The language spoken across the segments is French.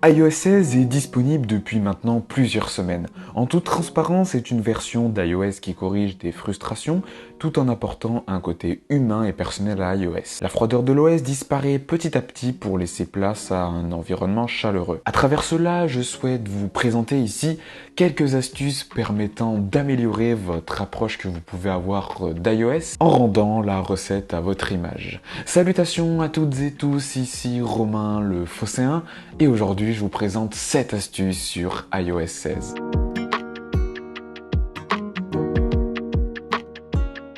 iOS 16 est disponible depuis maintenant plusieurs semaines. En toute transparence, c'est une version d'iOS qui corrige des frustrations tout en apportant un côté humain et personnel à iOS. La froideur de l'OS disparaît petit à petit pour laisser place à un environnement chaleureux. À travers cela, je souhaite vous présenter ici quelques astuces permettant d'améliorer votre approche que vous pouvez avoir d'iOS en rendant la recette à votre image. Salutations à toutes et tous, ici Romain le Phocéen et aujourd'hui je vous présente 7 astuces sur iOS 16.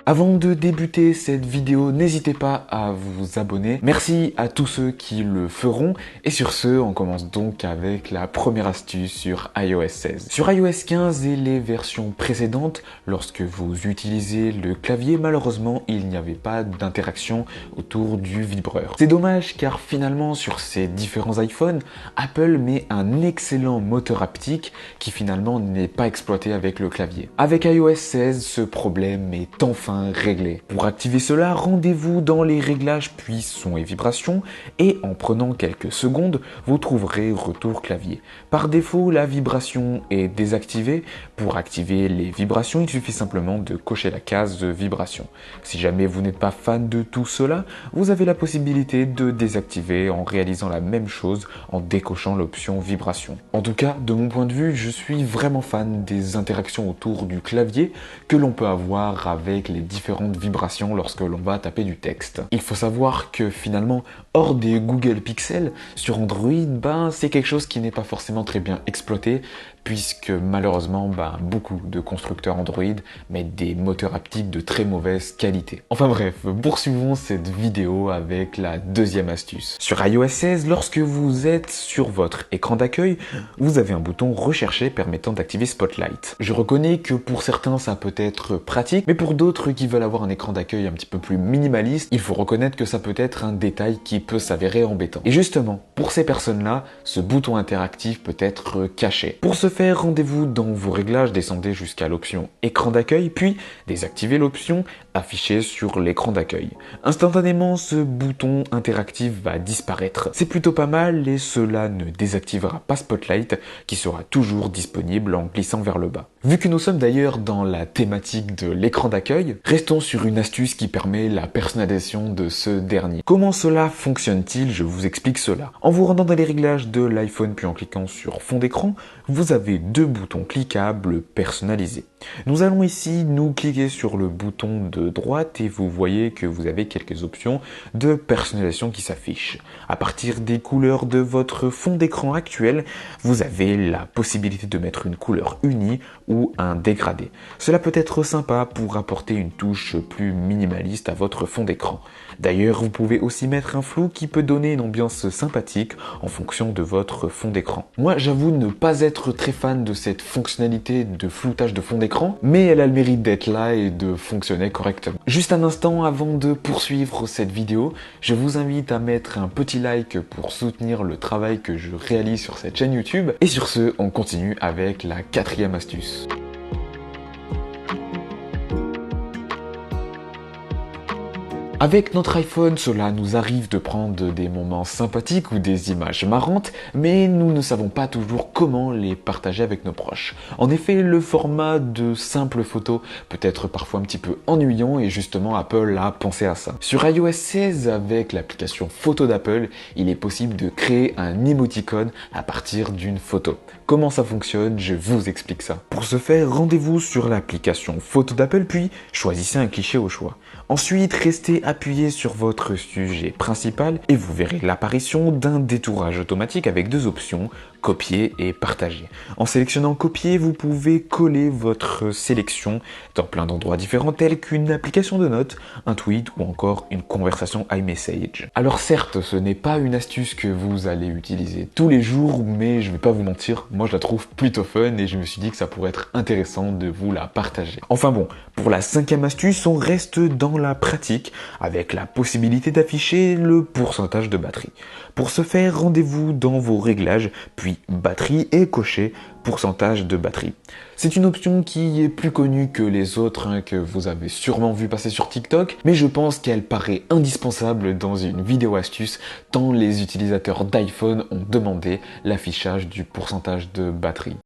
Avant de débuter cette vidéo, n'hésitez pas à vous abonner. Merci à tous ceux qui le feront. Et sur ce, on commence donc avec la première astuce sur iOS 16. Sur iOS 15 et les versions précédentes, lorsque vous utilisez le clavier, malheureusement, il n'y avait pas d'interaction autour du vibreur. C'est dommage car finalement, sur ces différents iPhones, Apple met un excellent moteur haptique qui finalement n'est pas exploité avec le clavier. Avec iOS 16, ce problème est enfin réglé. Pour activer cela, rendez-vous dans les réglages puis son et vibrations et en prenant quelques secondes, vous trouverez retour clavier. Par défaut, la vibration est désactivée. Pour activer les vibrations, il suffit simplement de cocher la case de vibration. Si jamais vous n'êtes pas fan de tout cela, vous avez la possibilité de désactiver en réalisant la même chose en décochant l'option vibration. En tout cas, de mon point de vue, je suis vraiment fan des interactions autour du clavier que l'on peut avoir avec les différentes vibrations lorsque l'on va taper du texte. Il faut savoir que finalement, hors des Google Pixel, sur Android, c'est quelque chose qui n'est pas forcément très bien exploité puisque malheureusement, beaucoup de constructeurs Android mettent des moteurs haptiques de très mauvaise qualité. Enfin bref, poursuivons cette vidéo avec la deuxième astuce. Sur iOS 16, lorsque vous êtes sur votre écran d'accueil, vous avez un bouton rechercher permettant d'activer Spotlight. Je reconnais que pour certains ça peut être pratique, mais pour d'autres qui veulent avoir un écran d'accueil un petit peu plus minimaliste, il faut reconnaître que ça peut être un détail qui peut s'avérer embêtant. Et justement, pour ces personnes-là, ce bouton interactif peut être caché. Pour ce faire, rendez-vous dans vos réglages, descendez jusqu'à l'option écran d'accueil, puis désactivez l'option affichée sur l'écran d'accueil. Instantanément, ce bouton interactif va disparaître. C'est plutôt pas mal et cela ne désactivera pas Spotlight qui sera toujours disponible en glissant vers le bas. Vu que nous sommes d'ailleurs dans la thématique de l'écran d'accueil, restons sur une astuce qui permet la personnalisation de ce dernier. Comment cela fonctionne-t-il? Je vous explique cela. En vous rendant dans les réglages de l'iPhone puis en cliquant sur fond d'écran, vous avez deux boutons cliquables personnalisés. Nous allons ici nous cliquer sur le bouton de droite et vous voyez que vous avez quelques options de personnalisation qui s'affichent. À partir des couleurs de votre fond d'écran actuel, vous avez la possibilité de mettre une couleur unie ou un dégradé. Cela peut être sympa pour apporter une touche plus minimaliste à votre fond d'écran. D'ailleurs, vous pouvez aussi mettre un flou qui peut donner une ambiance sympathique en fonction de votre fond d'écran. Moi, j'avoue ne pas être très fan de cette fonctionnalité de floutage de fond d'écran, mais elle a le mérite d'être là et de fonctionner correctement. Juste un instant avant de poursuivre cette vidéo, je vous invite à mettre un petit like pour soutenir le travail que je réalise sur cette chaîne YouTube. Et sur ce, on continue avec la quatrième astuce. Avec notre iPhone, cela nous arrive de prendre des moments sympathiques ou des images marrantes, mais nous ne savons pas toujours comment les partager avec nos proches. En effet, le format de simple photo peut être parfois un petit peu ennuyant et justement Apple a pensé à ça. Sur iOS 16, avec l'application photo d'Apple, il est possible de créer un émoticône à partir d'une photo. Comment ça fonctionne? Je vous explique ça. Pour ce faire, rendez-vous sur l'application photo d'Apple puis choisissez un cliché au choix. Ensuite, restez appuyé sur votre sujet principal et vous verrez l'apparition d'un détourage automatique avec deux options, copier et partager. En sélectionnant copier, vous pouvez coller votre sélection dans plein d'endroits différents tels qu'une application de notes, un tweet ou encore une conversation iMessage. Alors certes, ce n'est pas une astuce que vous allez utiliser tous les jours, mais je vais pas vous mentir, moi je la trouve plutôt fun et je me suis dit que ça pourrait être intéressant de vous la partager. Enfin bon, pour la cinquième astuce, on reste dans la pratique avec la possibilité d'afficher le pourcentage de batterie. Pour ce faire, rendez-vous dans vos réglages, puis batterie et cochez pourcentage de batterie. C'est une option qui est plus connue que les autres, que vous avez sûrement vu passer sur TikTok, mais je pense qu'elle paraît indispensable dans une vidéo astuce tant les utilisateurs d'iPhone ont demandé l'affichage du pourcentage de batterie.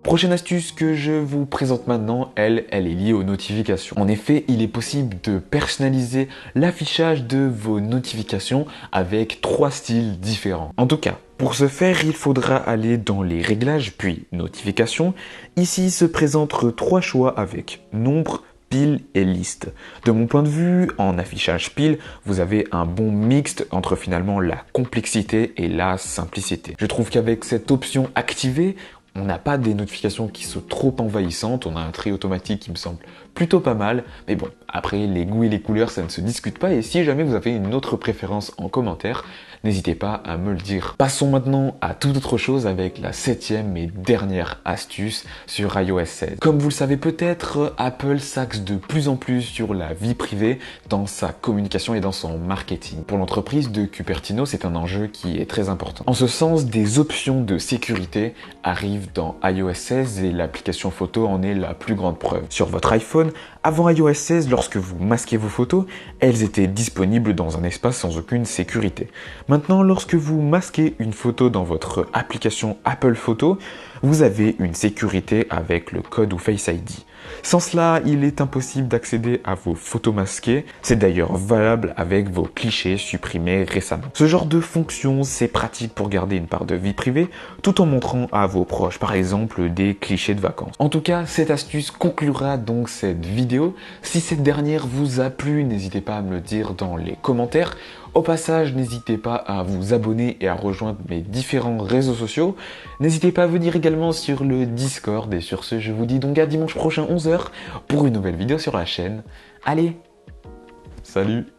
Prochaine astuce que je vous présente maintenant, elle est liée aux notifications. En effet, il est possible de personnaliser l'affichage de vos notifications avec 3 styles différents. En tout cas, pour ce faire, il faudra aller dans les réglages, puis notifications. Ici se présentent 3 choix avec nombre, pile et liste. De mon point de vue, en affichage pile, vous avez un bon mixte entre finalement la complexité et la simplicité. Je trouve qu'avec cette option activée, on n'a pas des notifications qui sont trop envahissantes, on a un tri automatique qui me semble plutôt pas mal, mais bon, après les goûts et les couleurs ça ne se discute pas, et si jamais vous avez une autre préférence en commentaire, n'hésitez pas à me le dire. Passons maintenant à toute autre chose avec la 7e et dernière astuce sur iOS 16. Comme vous le savez peut-être, Apple s'axe de plus en plus sur la vie privée dans sa communication et dans son marketing. Pour l'entreprise de Cupertino, c'est un enjeu qui est très important. En ce sens, des options de sécurité arrivent dans iOS 16 et l'application photo en est la plus grande preuve. Sur votre iPhone, avant iOS 16, lorsque vous masquez vos photos, elles étaient disponibles dans un espace sans aucune sécurité. Maintenant, lorsque vous masquez une photo dans votre application Apple Photo, vous avez une sécurité avec le code ou Face ID. Sans cela, il est impossible d'accéder à vos photos masquées. C'est d'ailleurs valable avec vos clichés supprimés récemment. Ce genre de fonction, c'est pratique pour garder une part de vie privée tout en montrant à vos proches, par exemple, des clichés de vacances. En tout cas, cette astuce conclura donc cette vidéo. Si cette dernière vous a plu, n'hésitez pas à me le dire dans les commentaires. Au passage, n'hésitez pas à vous abonner et à rejoindre mes différents réseaux sociaux. N'hésitez pas à venir également sur le Discord. Et sur ce, je vous dis donc à dimanche prochain 11 h pour une nouvelle vidéo sur la chaîne. Allez, salut!